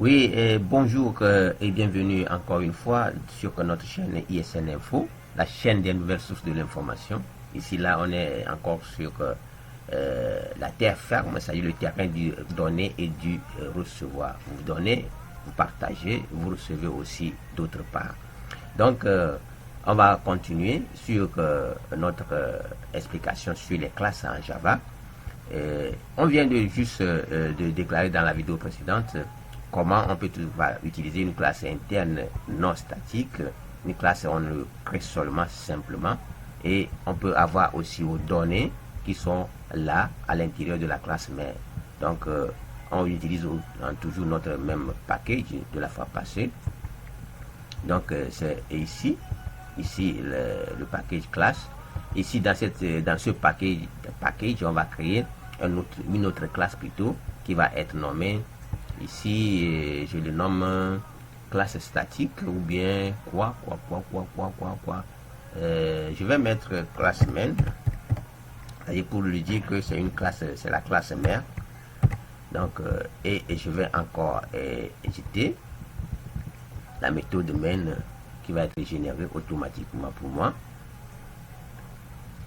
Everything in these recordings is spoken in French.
Oui, bonjour et bienvenue encore une fois sur notre chaîne ISN Info, la chaîne des nouvelles sources de l'information. Ici, là, on est encore sur la terre ferme, c'est-à-dire le terrain du donner et du recevoir. Vous donnez, vous partagez, vous recevez aussi d'autre part. Donc, on va continuer sur notre explication sur les classes en Java. On vient de juste de déclarer dans la vidéo précédente comment on peut utiliser une classe interne non statique. Une classe, on le crée seulement simplement. Et on peut avoir aussi aux données qui sont là à l'intérieur de la classe mère. Donc, on utilise toujours notre même package de la fois passée. Donc, c'est ici le package classe. Ici, dans ce package, on va créer une autre classe plutôt qui va être nommée, ici, je le nomme classe statique ou bien quoi. Je vais mettre classe main, c'est-à-dire pour lui dire que c'est une classe, c'est la classe mère. Donc, et je vais encore éditer la méthode main qui va être générée automatiquement pour moi.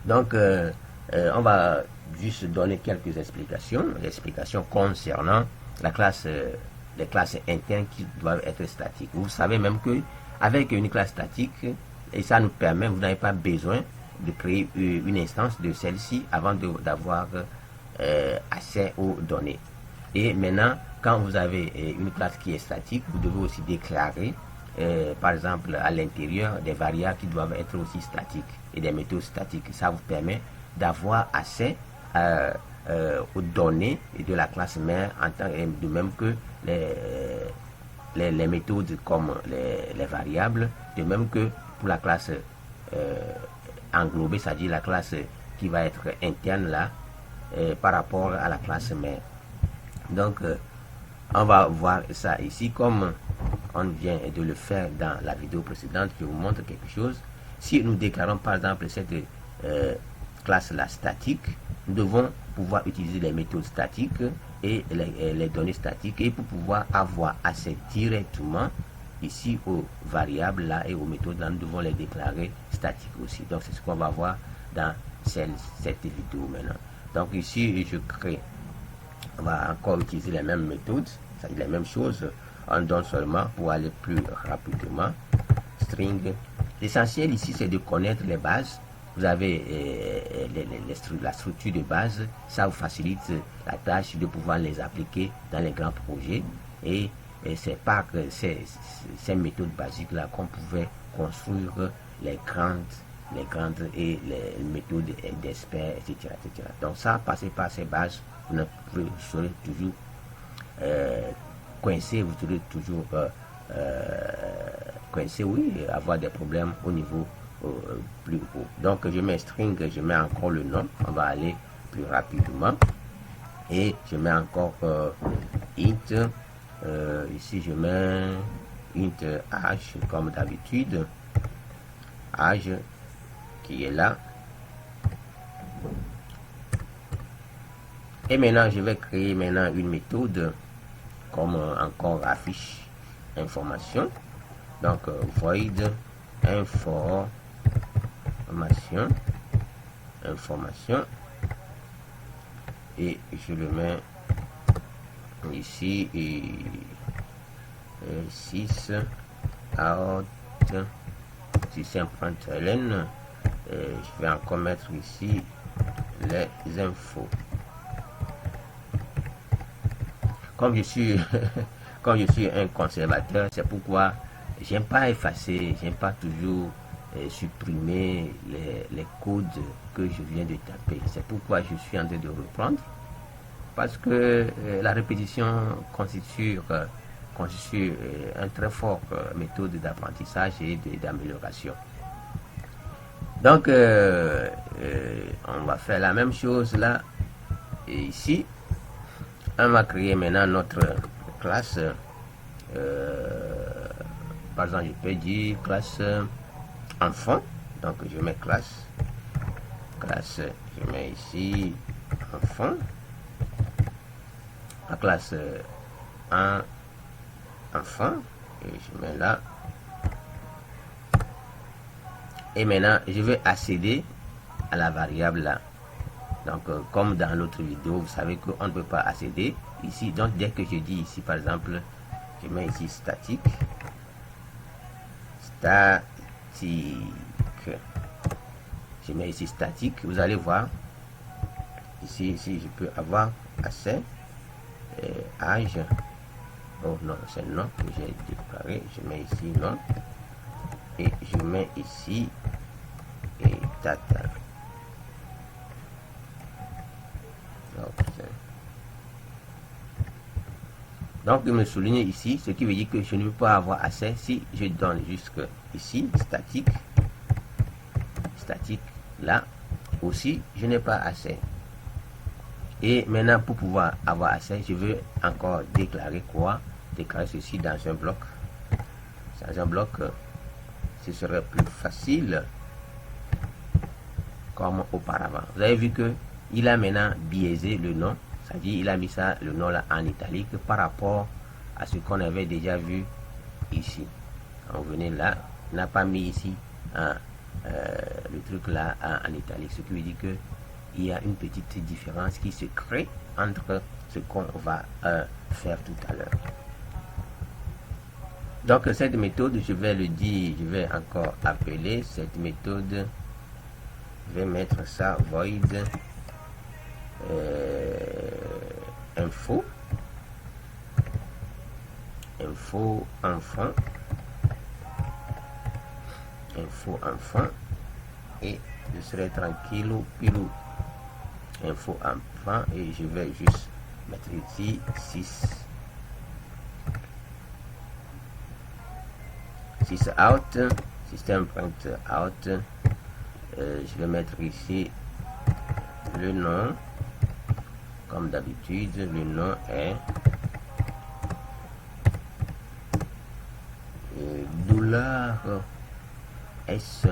Donc, on va juste donner quelques explications concernant la classe, les classes internes qui doivent être statiques. Vous savez même que avec une classe statique, et ça nous permet, vous n'avez pas besoin de créer une instance de celle-ci avant d'avoir accès aux données. Et maintenant, quand vous avez une classe qui est statique, vous devez aussi déclarer par exemple à l'intérieur des variables qui doivent être aussi statiques et des méthodes statiques. Ça vous permet d'avoir accès aux données de la classe mère en tant de même que les méthodes comme les variables, de même que pour la classe englobée, c'est-à-dire la classe qui va être interne là par rapport à la classe mère. Donc on va voir ça ici comme on vient de le faire dans la vidéo précédente. Je vous montre quelque chose. Si nous déclarons par exemple cette classe-là statique, nous devons pouvoir utiliser les méthodes statiques et les données statiques, et pour pouvoir avoir accès directement ici aux variables là et aux méthodes là, nous devons les déclarer statiques aussi. Donc c'est ce qu'on va voir dans cette vidéo maintenant. Donc ici je crée, on va encore utiliser les mêmes méthodes, c'est-à-dire les mêmes choses. On donne seulement pour aller plus rapidement. String. L'essentiel ici, c'est de connaître les bases. Vous avez la structure de base. Ça vous facilite la tâche de pouvoir les appliquer dans les grands projets. Et c'est par ces méthodes basiques-là qu'on pouvait construire les grandes et les méthodes d'experts, etc., etc. Donc ça, passer par ces bases, vous serez toujours coincé, vous serez toujours coincé, oui, avoir des problèmes au niveau plus haut. Donc je mets string, je mets encore le nom, on va aller plus rapidement, et je mets encore int, ici je mets int age comme d'habitude, age qui est là. Et maintenant je vais créer maintenant une méthode comme encore affiche information. Donc void information, et je le mets ici, et 6 out système.ln. Je vais encore mettre ici les infos. Comme je suis comme je suis un conservateur, c'est pourquoi j'aime pas effacer, j'aime pas toujours supprimer les codes que je viens de taper. C'est pourquoi je suis en train de reprendre, parce que la répétition constitue un très fort méthode d'apprentissage et d'amélioration. Donc on va faire la même chose là et ici. On va créer maintenant notre classe. Par exemple, je peux dire classe enfant. Donc je mets classe, je mets ici enfant. La classe 1 enfant, et je mets là. Et maintenant, je vais accéder à la variable là. Donc, comme dans l'autre vidéo, vous savez qu'on ne peut pas accéder ici. Donc, dès que je dis ici, par exemple, je mets ici statique. Je mets ici statique. Vous allez voir, ici je peux avoir accès, âge. Oh non, c'est non que j'ai déclaré. Je mets ici non. Et je mets ici et data. Donc, il me souligne ici, ce qui veut dire que je ne peux pas avoir accès si je donne jusque ici, statique, là, aussi, je n'ai pas accès. Et maintenant, pour pouvoir avoir accès, je veux encore déclarer quoi? Déclarer ceci dans un bloc. Dans un bloc, ce serait plus facile comme auparavant. Vous avez vu que il a maintenant biaisé le nom, c'est-à-dire il a mis ça, le nom là en italique par rapport à ce qu'on avait déjà vu ici. On venait là, il n'a pas mis ici le truc là en italique, ce qui veut dire que il y a une petite différence qui se crée entre ce qu'on va faire tout à l'heure. Donc cette méthode, je vais le dire, je vais encore appeler cette méthode, je vais mettre ça void info enfant et je serai tranquille pilou info enfant et je vais juste mettre ici 6 out, système print out. Je vais mettre ici le nom comme d'habitude. Le nom est $S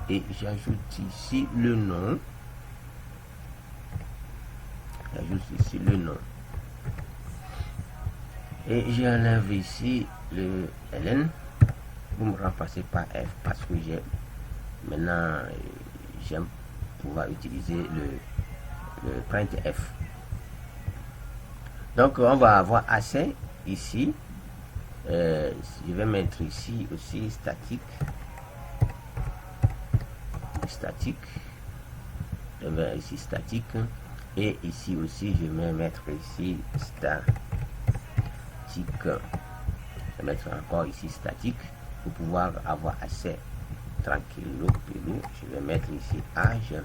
et j'ajoute ici le nom. Et j'enlève ici le ln. Vous me remplacez par f parce que maintenant j'aime pouvoir utiliser le printf. Donc on va avoir accès ici. Je vais mettre ici aussi statique. Je vais ici statique et ici aussi je vais mettre ici statique. Je vais mettre encore ici statique pour pouvoir avoir accès tranquille. Je vais mettre ici âge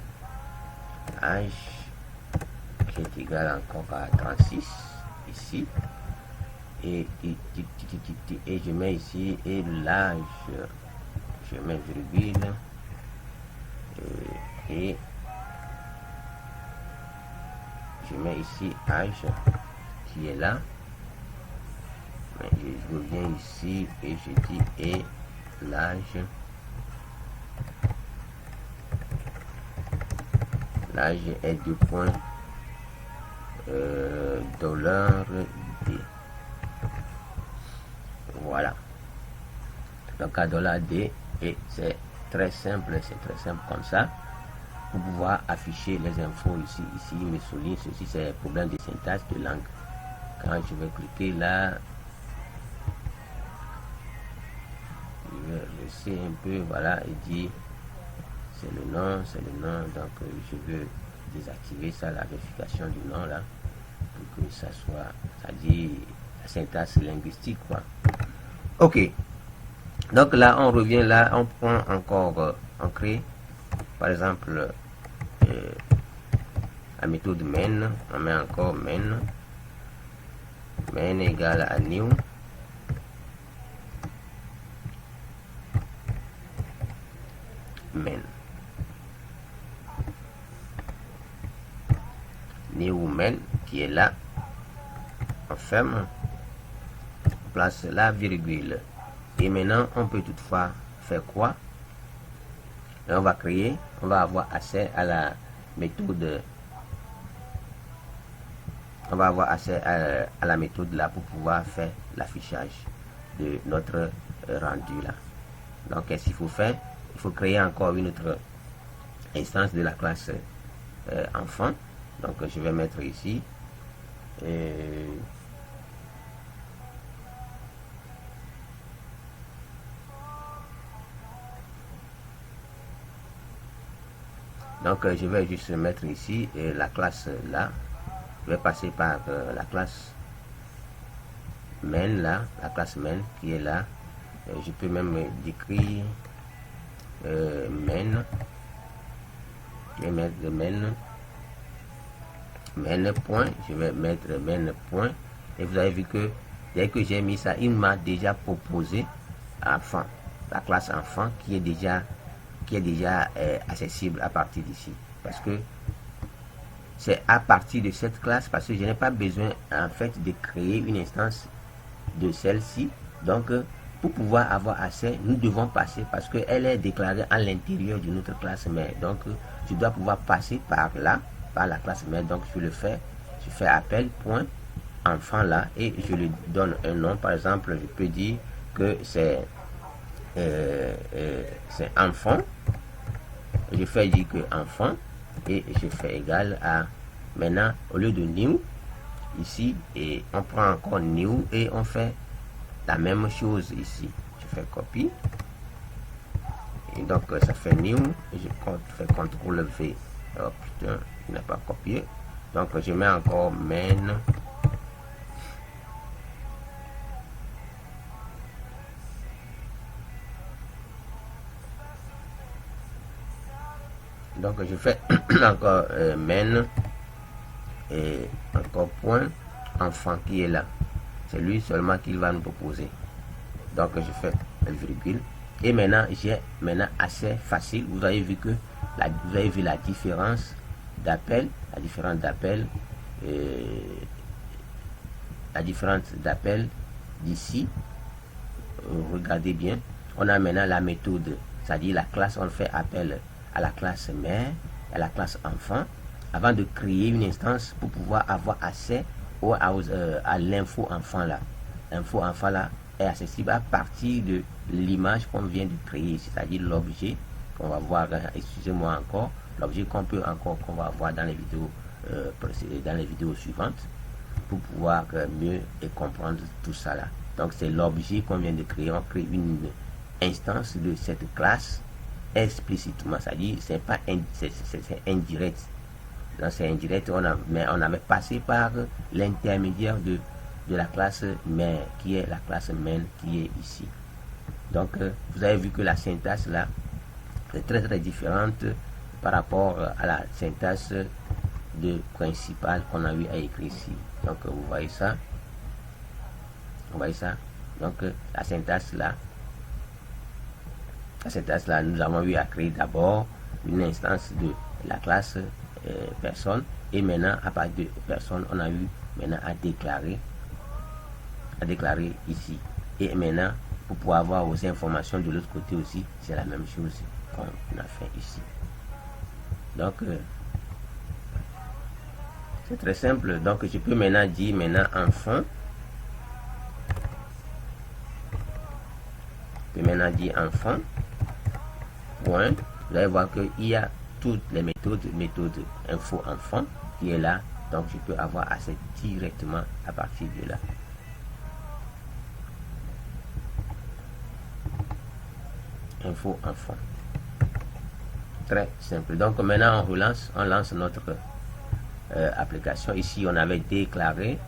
qui est égal encore à 36 ici et je mets ici et l'âge, je mets virgule et je mets ici âge qui est là. Je reviens ici et je dis et l'âge est $D. Voilà. Donc à $D et c'est très simple comme ça pour pouvoir afficher les infos ici. Il me souligne ceci, c'est problème de syntaxe de langue. Quand je vais cliquer là, je vais laisser un peu, voilà, et dire c'est le nom, donc je veux désactiver ça, la vérification du nom là, pour que ça soit, c'est-à-dire la syntaxe linguistique quoi. Ok, donc là on revient là, on prend encore, on crée par exemple la méthode main, on met encore main égale à new main qui est là, on ferme, on place la virgule et maintenant on peut toutefois faire quoi? Et on va créer, on va avoir accès à la méthode on va avoir accès à la méthode là pour pouvoir faire l'affichage de notre rendu là. Donc qu'est-ce qu'il faut faire? Il faut créer encore une autre instance de la classe enfant. Donc je vais mettre ici donc je vais juste mettre ici la classe là. Je vais passer par la classe main là, la classe main qui est là. Je peux même décrire main. Je vais mettre main point. Je vais mettre main point. Et vous avez vu que dès que j'ai mis ça, il m'a déjà proposé enfant, la classe enfant qui est déjà accessible à partir d'ici. Parce que c'est à partir de cette classe, parce que je n'ai pas besoin en fait de créer une instance de celle-ci. Donc pour pouvoir avoir accès, nous devons passer, parce qu'elle est déclarée à l'intérieur de notre classe mère. Donc je dois pouvoir passer par là, par la classe mère. Donc je le fais, je fais appel point enfant là et je lui donne un nom. Par exemple, je peux dire que c'est enfant. Je fais dire que enfant et je fais égal à, maintenant au lieu de new ici, et on prend encore new et on fait la même chose ici. Je fais copie et donc ça fait new et je fais CTRL V. Oh putain, il n'a pas copié. Donc je mets encore main. Donc je fais encore main et encore point enfant qui est là. C'est lui seulement qu'il va nous proposer. Donc je fais virgule et maintenant j'ai assez facile. Vous avez vu que vous avez vu la différence d'appel, la différence d'appel d'ici. Regardez bien, on a maintenant la méthode, c'est-à-dire la classe, on fait appel à la classe mère, à la classe enfant, avant de créer une instance pour pouvoir avoir accès à l'info enfant là. L'info enfant là est accessible à partir de l'image qu'on vient de créer, c'est-à-dire l'objet qu'on va voir, excusez-moi encore, l'objet qu'on va voir dans les vidéos suivantes pour pouvoir mieux comprendre tout ça là. Donc c'est l'objet qu'on vient de créer. On crée une instance de cette classe explicitement, c'est-à-dire c'est pas c'est indirect. Donc c'est indirect, mais on avait passé par l'intermédiaire de la classe mère, qui est la classe main qui est ici. Donc vous avez vu que la syntaxe là est très très différente par rapport à la syntaxe de principale qu'on a eu à écrire ici. Donc vous voyez ça, donc la syntaxe là, nous avons eu à créer d'abord une instance de la classe personne, et maintenant à partir de personne on a eu maintenant à déclarer ici. Et maintenant pour pouvoir avoir aux informations de l'autre côté aussi, c'est la même chose qu'on a fait ici. Donc c'est très simple. Donc je peux maintenant dire enfant. Je peux maintenant dire enfant. Point. Vous allez voir qu'il y a toutes les méthodes info enfant qui est là. Donc je peux avoir accès directement à partir de là. Info enfant. Très simple. Donc maintenant on lance notre application. Ici on avait déclaré,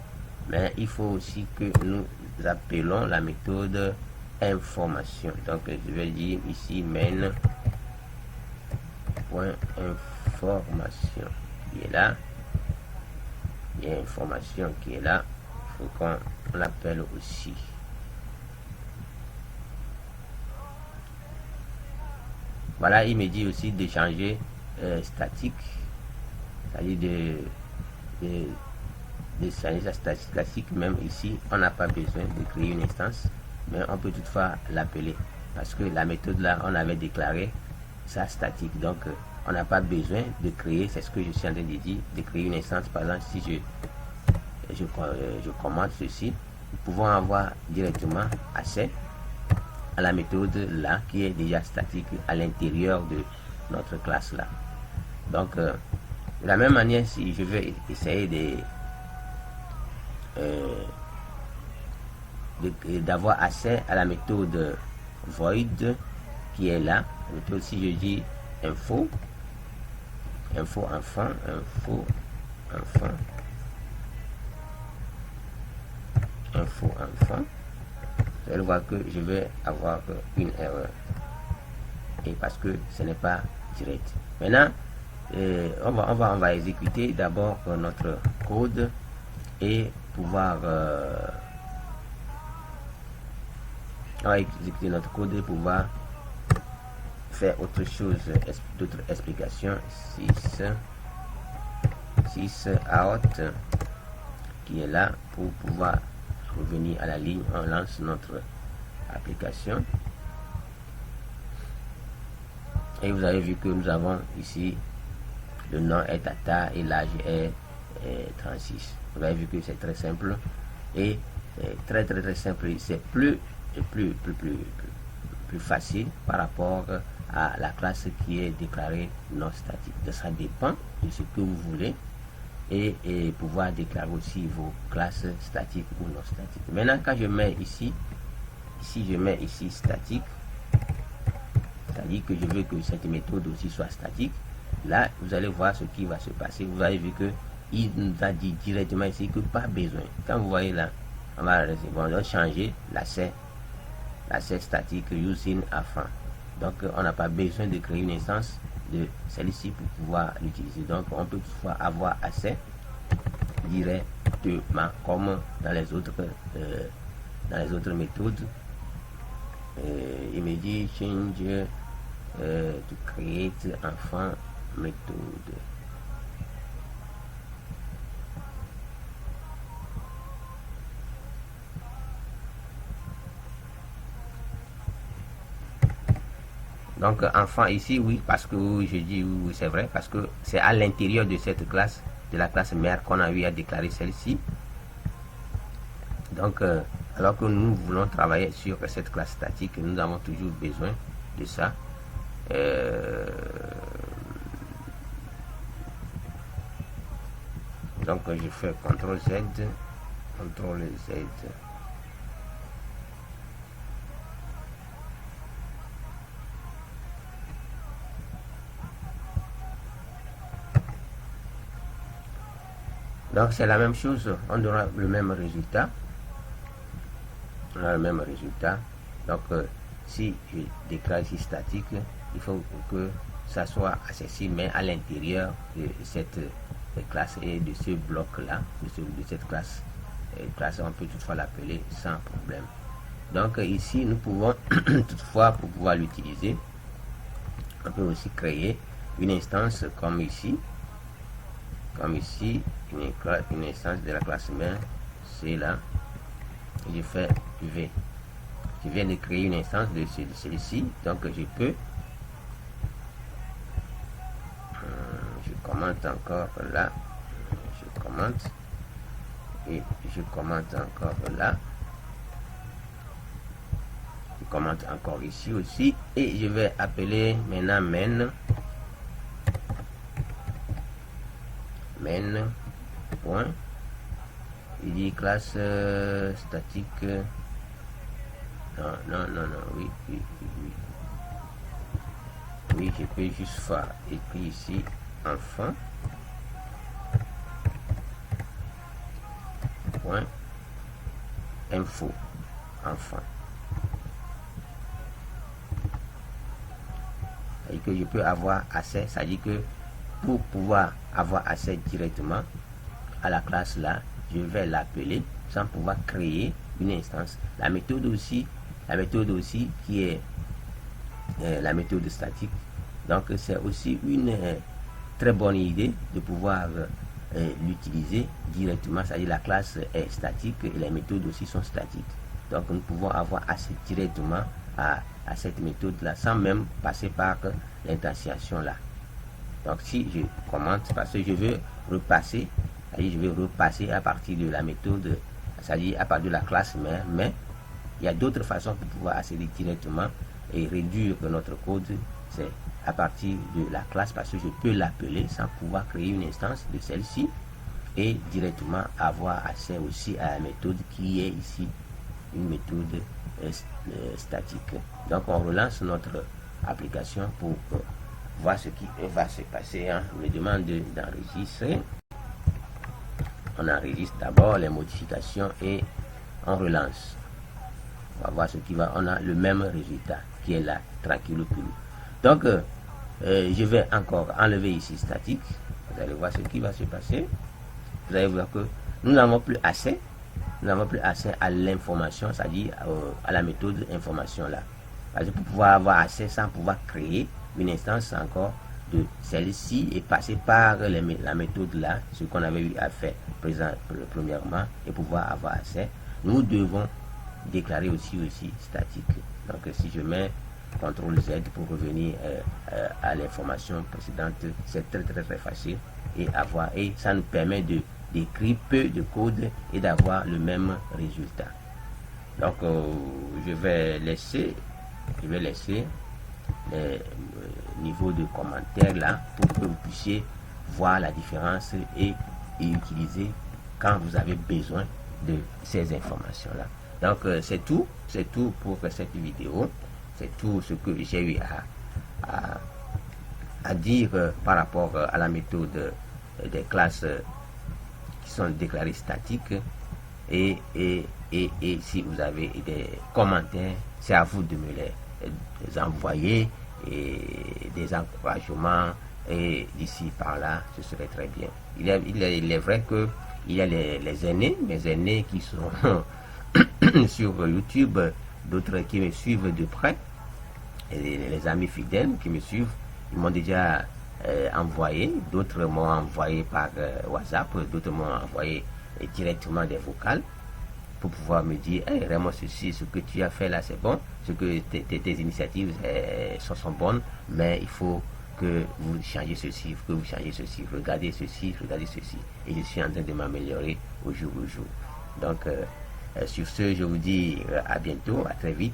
mais il faut aussi que nous appelons la méthode information. Donc je vais dire ici main point information qui est là. Il y a information qui est là. Il faut qu'on l'appelle aussi. Voilà, il me dit aussi de changer statique, c'est-à-dire de changer sa statique. Même ici on n'a pas besoin de créer une instance, mais on peut toutefois l'appeler parce que la méthode là on avait déclaré ça statique, donc on n'a pas besoin de créer. C'est ce que je suis en train de dire, de créer une instance. Par exemple, si je commente ceci, nous pouvons avoir directement accès à la méthode là qui est déjà statique à l'intérieur de notre classe là. Donc de la même manière, si je vais essayer d'avoir accès à la méthode void qui est là, la méthode, si je dis info enfant, vous allez voir que je vais avoir une erreur, et parce que ce n'est pas direct. Maintenant on va exécuter d'abord notre code et pouvoir on va exécuter notre code et pouvoir faire autre chose, d'autres explications. 6 out qui est là pour pouvoir revenir à la ligne. On lance notre application et vous avez vu que nous avons ici le nom est Tata et l'âge est 36. Vous avez vu que c'est très simple et très simple. C'est plus facile par rapport à la classe qui est déclarée non statique. Ça dépend de ce que vous voulez et pouvoir déclarer aussi vos classes statiques ou non statiques. Maintenant, quand je mets ici je mets ici statique, c'est-à-dire que je veux que cette méthode aussi soit statique. Là, vous allez voir ce qui va se passer. Vous avez vu que il nous a dit directement ici que pas besoin. Quand vous voyez là, on va changer l'accès statique using enfant. Donc on n'a pas besoin de créer une instance de celle-ci pour pouvoir l'utiliser. Donc on peut pouvoir avoir accès directement comme dans les autres méthodes. Il me dit change to create enfant méthode. Donc enfant ici, oui, parce que je dis oui, c'est vrai, parce que c'est à l'intérieur de cette classe, de la classe mère, qu'on a eu à déclarer celle-ci. Donc alors que nous voulons travailler sur cette classe statique, nous avons toujours besoin de ça. Donc je fais CTRL Z. Donc c'est la même chose, on aura le même résultat. Donc si je déclare ici statique, il faut que ça soit accessible mais à l'intérieur de cette classe et de ce bloc là, de cette classe. On peut toutefois l'appeler sans problème. Donc ici nous pouvons toutefois, pour pouvoir l'utiliser, on peut aussi créer une instance comme ici, une instance de la classe mère, c'est là. Je fais V. Je viens de créer une instance de celui-ci, donc je peux je commente encore là, et je commente encore là, je commente encore ici aussi, et je vais appeler maintenant main point, il dit classe statique, non, oui, je peux juste faire écrit ici enfant point info enfant, c'est-à-dire que je peux avoir accès, c'est-à-dire que pour pouvoir avoir accès directement à la classe là, je vais l'appeler sans pouvoir créer une instance. La méthode aussi qui est la méthode statique. Donc c'est aussi une très bonne idée de pouvoir l'utiliser directement, c'est-à-dire la classe est statique et les méthodes aussi sont statiques. Donc nous pouvons avoir accès directement à cette méthode là sans même passer par l'intensification là. Donc si je commente, parce que je veux repasser C'est-à-dire, je vais repasser à partir de la méthode, c'est-à-dire à partir de la classe mère, mais il y a d'autres façons pour pouvoir accéder directement et réduire notre code. C'est à partir de la classe, parce que je peux l'appeler sans pouvoir créer une instance de celle-ci et directement avoir accès aussi à la méthode qui est ici, une méthode statique. Donc on relance notre application pour voir ce qui va se passer. On me demande d'enregistrer. On enregistre d'abord les modifications et on relance. On va voir ce qui va. On a le même résultat qui est là, tranquille. Donc je vais encore enlever ici statique. Vous allez voir ce qui va se passer. Vous allez voir que nous n'avons plus accès. Nous n'avons plus accès à l'information, c'est-à-dire à la méthode information là. Parce que pour pouvoir avoir accès sans pouvoir créer une instance encore de celle-ci et passer par la méthode là, ce qu'on avait eu à faire premièrement, et pouvoir avoir accès, nous devons déclarer aussi statique. Donc si je mets CTRL Z pour revenir à l'information précédente, c'est très facile et ça nous permet d'écrire peu de code et d'avoir le même résultat. Donc je vais laisser les niveaux de commentaires là pour que vous puissiez voir la différence et utiliser quand vous avez besoin de ces informations là. Donc c'est tout pour cette vidéo. C'est tout ce que j'ai eu à dire par rapport à la méthode des classes qui sont déclarées statiques. Et si vous avez des commentaires, c'est à vous de me les envoyer, et des encouragements, et d'ici par là, ce serait très bien. Il est vrai que il y a les aînés, mes aînés qui sont sur YouTube, d'autres qui me suivent de près, et les amis fidèles qui me suivent, ils m'ont déjà envoyé, d'autres m'ont envoyé par WhatsApp, d'autres m'ont envoyé directement des vocales pour pouvoir me dire hey, Raymond, ceci, ce que tu as fait là c'est bon, ce que tes initiatives sont bonnes, mais il faut que vous changez ceci, que vous changez ceci, regardez ceci, et je suis en train de m'améliorer au jour le jour. Donc sur ce, je vous dis à bientôt, à très vite.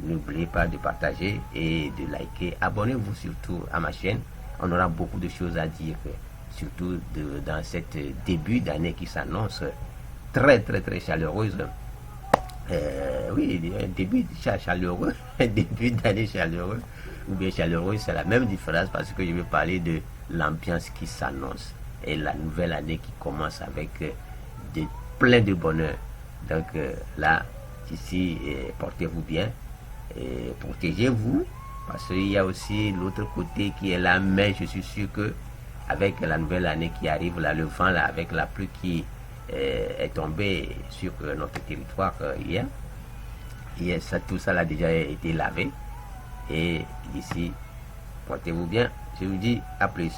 N'oubliez pas de partager et de liker. Abonnez-vous surtout à ma chaîne. On aura beaucoup de choses à dire, surtout dans cette début d'année qui s'annonce très chaleureuse. Oui, un début chaleureux, un début d'année chaleureux ou bien chaleureux, c'est la même différence parce que je vais parler de l'ambiance qui s'annonce et la nouvelle année qui commence avec plein de bonheur. Donc là, ici, portez-vous bien et protégez-vous parce qu'il y a aussi l'autre côté qui est là, mais je suis sûr que avec la nouvelle année qui arrive, là, le vent là, avec la pluie qui est tombée sur notre territoire hier, et ça, tout ça a déjà été lavé, et ici, portez-vous bien, je vous dis à plus.